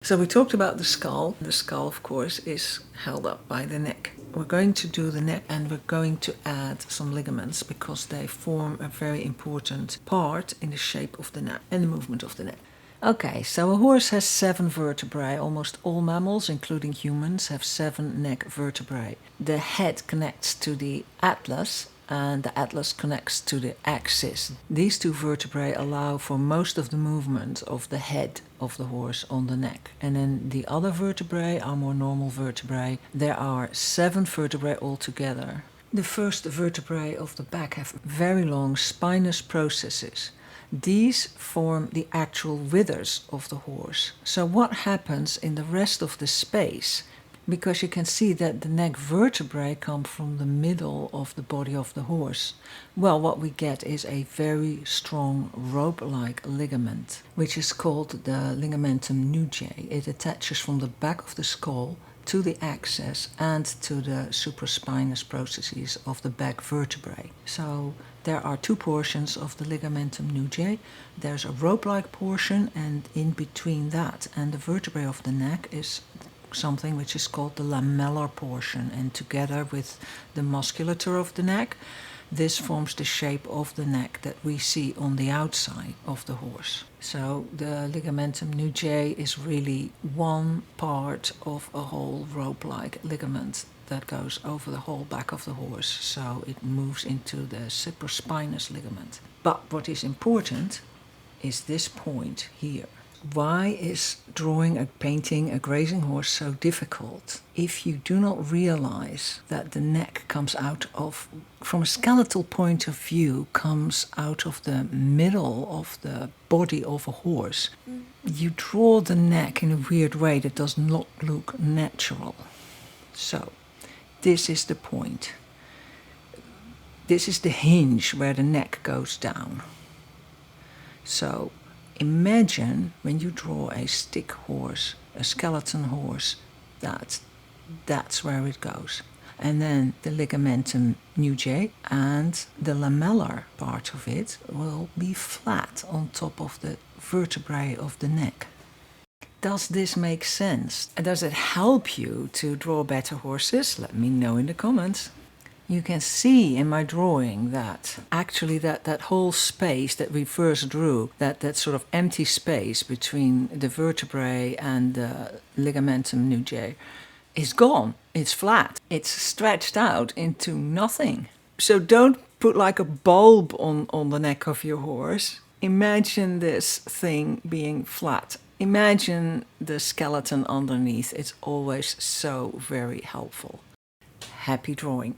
So we talked about the skull. The skull, of course, is held up by the neck. We're going to do the neck and we're going to add some ligaments because they form a very important part in the shape of the neck and the movement of the neck. Okay, so a horse has 7 vertebrae. Almost all mammals, including humans, have 7 neck vertebrae. The head connects to the atlas and the atlas connects to the axis. These 2 vertebrae allow for most of the movement of the head of the horse on the neck. And then the other vertebrae are more normal vertebrae. There are 7 vertebrae altogether. The first vertebrae of the back have very long spinous processes. These form the actual withers of the horse. So what happens in the rest of the space? Because you can see that the neck vertebrae come from the middle of the body of the horse. Well, what we get is a very strong rope-like ligament, which is called the Ligamentum Nuchae. It attaches from the back of the skull to the axis and to the supraspinous processes of the back vertebrae. So there are 2 portions of the Ligamentum Nuchae. There's a rope-like portion, and in between that and the vertebrae of the neck is something which is called the lamellar portion, and together with the musculature of the neck, this forms the shape of the neck that we see on the outside of the horse. So the Ligamentum Nuchae is really one part of a whole rope-like ligament that goes over the whole back of the horse, so it moves into the supraspinous ligament. But what is important is this point here. Why is painting a grazing horse so difficult if you do not realize that the neck comes out of, from a skeletal point of view, comes out of the middle of the body of a horse? You draw the neck in a weird way that does not look natural. So, this is the point. This is the hinge where the neck goes down. So, imagine when you draw a stick horse, a skeleton horse, that's where it goes. And then the Ligamentum Nuchae and the lamellar part of it will be flat on top of the vertebrae of the neck. Does this make sense? Does it help you to draw better horses? Let me know in the comments. You can see in my drawing that actually that whole space that we first drew, that sort of empty space between the vertebrae and the Ligamentum Nuchae, is gone. It's flat. It's stretched out into nothing. So don't put like a bulb on the neck of your horse. Imagine this thing being flat. Imagine the skeleton underneath. It's always so very helpful. Happy drawing.